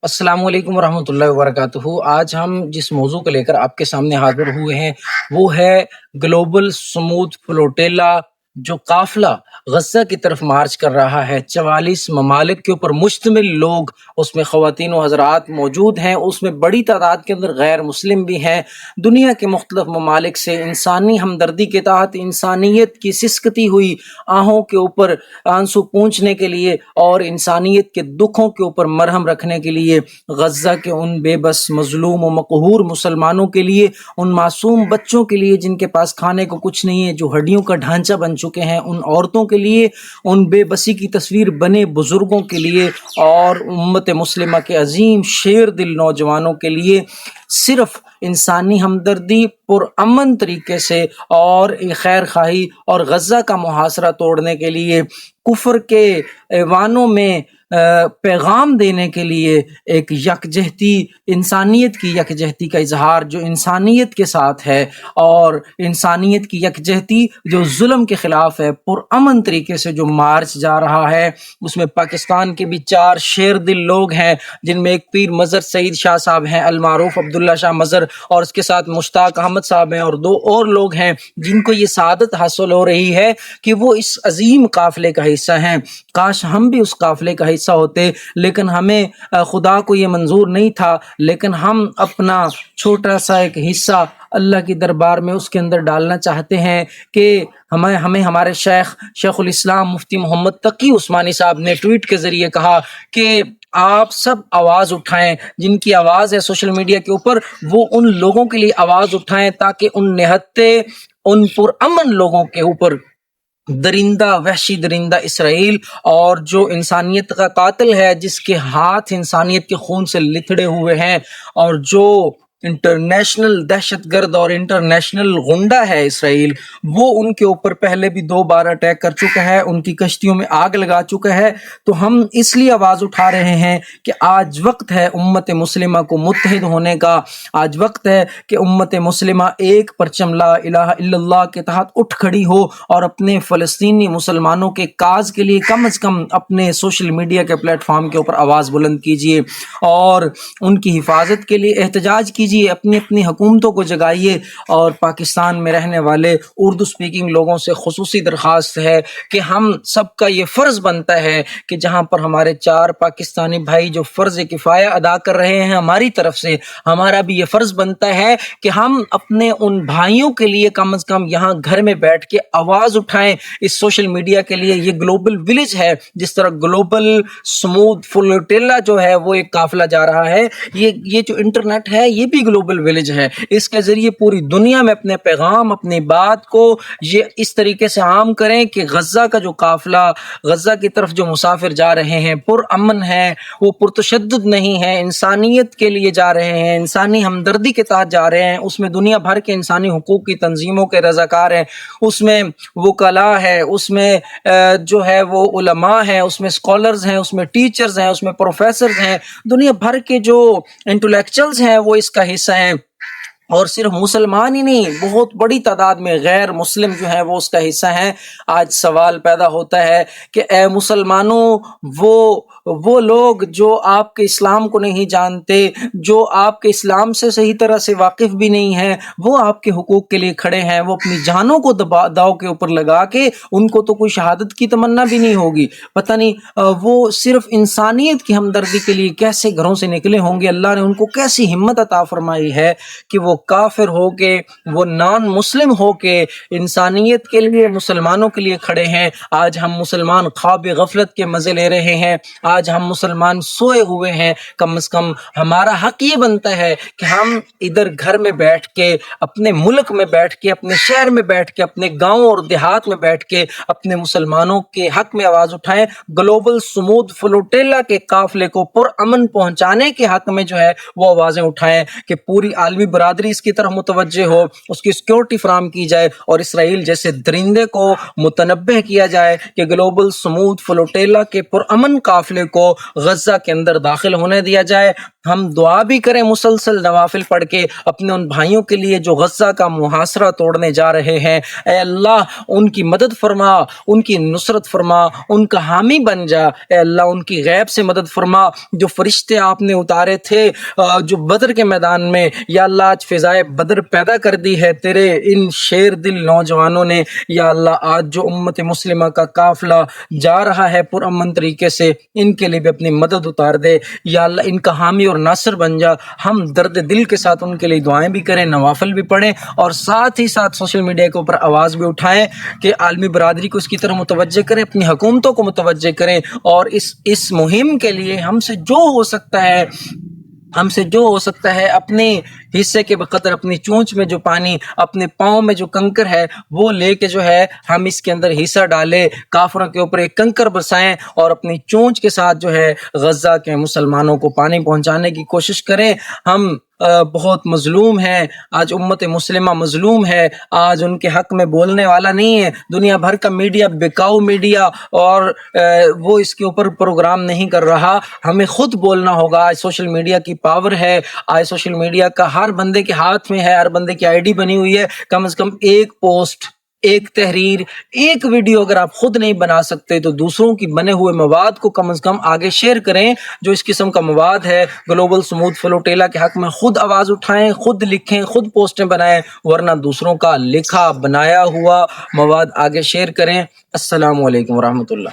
السلام علیکم ورحمۃ اللہ وبرکاتہ۔ آج ہم جس موضوع کو لے کر آپ کے سامنے حاضر ہوئے ہیں وہ ہے گلوبل سموتھ فلوٹیلا، جو قافلہ غزہ کی طرف مارچ کر رہا ہے۔ 44 ممالک کے اوپر مشتمل لوگ اس میں خواتین و حضرات موجود ہیں، اس میں بڑی تعداد کے اندر غیر مسلم بھی ہیں۔ دنیا کے مختلف ممالک سے انسانی ہمدردی کے تحت انسانیت کی سسکتی ہوئی آہوں کے اوپر آنسو پونچھنے کے لیے اور انسانیت کے دکھوں کے اوپر مرہم رکھنے کے لیے، غزہ کے ان بے بس مظلوم و مقہور مسلمانوں کے لیے، ان معصوم بچوں کے لیے جن کے پاس کھانے کو کچھ نہیں ہے، جو ہڈیوں کا ڈھانچہ بن چکے ہیں، ان عورتوں کے لیے، ان بے بسی کی تصویر بنے بزرگوں کے لیے، اور امت مسلمہ کے عظیم شیر دل نوجوانوں کے لیے صرف انسانی ہمدردی پرامن طریقے سے اور خیر خواہی اور غزہ کا محاصرہ توڑنے کے لیے، کفر کے ایوانوں میں پیغام دینے کے لیے ایک یکجہتی، انسانیت کی یکجہتی کا اظہار جو انسانیت کے ساتھ ہے، اور انسانیت کی یکجہتی جو ظلم کے خلاف ہے، پرامن طریقے سے جو مارچ جا رہا ہے۔ اس میں پاکستان کے بھی 4 شیر دل لوگ ہیں، جن میں ایک پیر مظہر سعید شاہ صاحب ہیں، المعروف عبداللہ شاہ مظہر، اور اس کے ساتھ مشتاق احمد صاحب ہیں، اور 2 اور لوگ ہیں جن کو یہ سعادت حاصل ہو رہی ہے کہ وہ اس عظیم قافلے کا حصہ ہیں۔ کاش ہم بھی اس قافلے کا حصہ ہوتے، لیکن ہمیں خدا کو یہ منظور نہیں تھا، لیکن ہم اپنا چھوٹا سا ایک حصہ اللہ کی دربار میں اس کے اندر ڈالنا چاہتے ہیں کہ ہمیں ہمارے شیخ الاسلام مفتی محمد تقی عثمانی صاحب نے ٹویٹ کے ذریعے کہا کہ آپ سب آواز اٹھائیں، جن کی آواز ہے سوشل میڈیا کے اوپر، وہ ان لوگوں کے لیے آواز اٹھائیں تاکہ ان نہتے، ان پرامن لوگوں کے اوپر درندہ، وحشی درندہ اسرائیل، اور جو انسانیت کا قاتل ہے، جس کے ہاتھ انسانیت کے خون سے لتھڑے ہوئے ہیں، اور جو انٹرنیشنل دہشت گرد اور انٹرنیشنل غنڈہ ہے اسرائیل، وہ ان کے اوپر پہلے بھی 2 بار اٹیک کر چکا ہے، ان کی کشتیوں میں آگ لگا چکا ہے۔ تو ہم اس لیے آواز اٹھا رہے ہیں کہ آج وقت ہے امت مسلمہ کو متحد ہونے کا، آج وقت ہے کہ امت مسلمہ ایک پرچم لا الہ الا اللہ کے تحت اٹھ کھڑی ہو، اور اپنے فلسطینی مسلمانوں کے کاز کے لیے کم از کم اپنے سوشل میڈیا کے پلیٹ فارم کے اوپر آواز بلند کیجیے، اور ان کی حفاظت کے لیے احتجاج کیجیے، اپنی اپنی حکومتوں کو جگائیے۔ اور پاکستان میں رہنے والے اردو سپیکنگ لوگوں سے خصوصی درخواست ہے کہ ہم سب کا یہ فرض بنتا ہے کہ جہاں پر ہمارے 4 پاکستانی بھائی جو فرض کفایہ ادا کر رہے ہیں ہماری طرف سے، ہمارا بھی یہ فرض بنتا ہے کہ ہم اپنے ان بھائیوں کے لیے کم از کم یہاں گھر میں بیٹھ کے آواز اٹھائیں اس سوشل میڈیا کے لیے۔ یہ گلوبل ولیج ہے، جس طرح گلوبل سموتھ فلوٹیلا جو ہے وہ ایک قافلہ جا رہا ہے، یہ جو انٹرنیٹ ہے یہ بھی گلوبل ولیج ہے۔ اس کے ذریعے پوری دنیا میں اپنے پیغام، اپنی بات کو یہ اس طریقے سے عام کریں کہ غزہ کا جو قافلہ، غزہ کی طرف جو مسافر جا رہے ہیں، پرامن ہے، وہ پرتشدد نہیں ہے، انسانیت کے لیے جا رہے ہیں، انسانی ہمدردی کے تحت جا رہے ہیں۔ اس میں دنیا بھر کے انسانی حقوق کی تنظیموں کے رضاکار ہیں، اس میں وکلاء ہے، اس میں جو ہے وہ علماء ہیں، اس میں اسکالرز ہیں، اس میں ٹیچرز ہیں، اس میں پروفیسرز ہیں، دنیا بھر کے جو انٹلیکچوئلز ہیں وہ اس کا حصہ ہیں۔ اور صرف مسلمان ہی نہیں، بہت بڑی تعداد میں غیر مسلم جو ہیں وہ اس کا حصہ ہیں۔ آج سوال پیدا ہوتا ہے کہ اے مسلمانوں، وہ لوگ جو آپ کے اسلام کو نہیں جانتے، جو آپ کے اسلام سے صحیح طرح سے واقف بھی نہیں ہیں، وہ آپ کے حقوق کے لیے کھڑے ہیں، وہ اپنی جانوں کو داؤ کے اوپر لگا کے، ان کو تو کوئی شہادت کی تمنا بھی نہیں ہوگی، پتہ نہیں وہ صرف انسانیت کی ہمدردی کے لیے کیسے گھروں سے نکلے ہوں گے۔ اللہ نے ان کو کیسی ہمت عطا فرمائی ہے کہ وہ کافر ہو کے، وہ نان مسلم ہو کے انسانیت کے لیے، مسلمانوں کے لیے کھڑے ہیں۔ آج ہم مسلمان خواب غفلت کے مزے لے رہے ہیں، آج ہم مسلمان سوئے ہوئے ہیں۔ کم از کم ہمارا حق یہ بنتا ہے کہ ہم ادھر گھر میں بیٹھ کے، اپنے ملک میں بیٹھ کے، اپنے شہر میں بیٹھ کے، اپنے گاؤں اور دیہات میں بیٹھ کے اپنے مسلمانوں کے حق میں آواز اٹھائیں، گلوبل سموتھ فلوٹیلا کے قافلے کو پرامن پہنچانے کے حق میں جو ہے وہ آوازیں اٹھائیں کہ پوری عالمی برادری اس کی طرف متوجہ ہو، اس کی سیکورٹی فراہم کی جائے، اور اسرائیل جیسے درندے کو متنبہ کیا جائے کہ گلوبل سموتھ فلوٹیلا کے پرامن قافلے کو غزہ کے اندر داخل ہونے دیا جائے۔ ہم دعا بھی کریں مسلسل نوافل پڑھ کے اپنے ان بھائیوں کے لیے جو غزہ کا محاصرہ توڑنے جا رہے ہیں. اے اللہ ان کی مدد فرما، ان کی نصرت فرما، ان کا حامی بن جا. اے اللہ ان کی غیب سے مدد فرما. جو فرشتے آپ نے اتارے تھے جو بدر کے میدان میں، یا اللہ آج فضائے بدر پیدا کر دی ہے تیرے ان شیر دل نوجوانوں نے. یا اللہ آج جو امت مسلمہ کا قافلہ جا رہا ہے پرامن طریقے سے، ان کے لیے بھی اپنی مدد اتار دے. یا اللہ ان کا حامی اور ناصر بن جا. ہم درد دل کے ساتھ ان کے لیے دعائیں بھی کریں، نوافل بھی پڑھیں، اور ساتھ ہی ساتھ سوشل میڈیا کے اوپر آواز بھی اٹھائیں کہ عالمی برادری کو اس کی طرف متوجہ کریں، اپنی حکومتوں کو متوجہ کریں، اور اس مہم کے لیے ہم سے جو ہو سکتا ہے اپنے حصے کے بقدر، اپنی چونچ میں جو پانی، اپنے پاؤں میں جو کنکر ہے وہ لے کے جو ہے ہم اس کے اندر حصہ ڈالیں، کافروں کے اوپر ایک کنکر برسائیں، اور اپنی چونچ کے ساتھ جو ہے غزہ کے مسلمانوں کو پانی پہنچانے کی کوشش کریں. ہم بہت مظلوم ہیں، آج امت مسلمہ مظلوم ہے، آج ان کے حق میں بولنے والا نہیں ہے. دنیا بھر کا میڈیا بکاؤ میڈیا، اور وہ اس کے اوپر پروگرام نہیں کر رہا. ہمیں خود بولنا ہوگا. آج سوشل میڈیا کی پاور ہے، آج سوشل میڈیا کا ہر بندے کے ہاتھ میں ہے، ہر بندے کی آئی ڈی بنی ہوئی ہے. کم از کم ایک پوسٹ، ایک تحریر، ایک ویڈیو اگر آپ خود نہیں بنا سکتے تو دوسروں کی بنے ہوئے مواد کو کم از کم آگے شیئر کریں. جو اس قسم کا مواد ہے گلوبل سموتھ فلوٹیلا کے حق میں خود آواز اٹھائیں، خود لکھیں، خود پوسٹیں بنائیں، ورنہ دوسروں کا لکھا بنایا ہوا مواد آگے شیئر کریں. السلام علیکم ورحمۃ اللہ.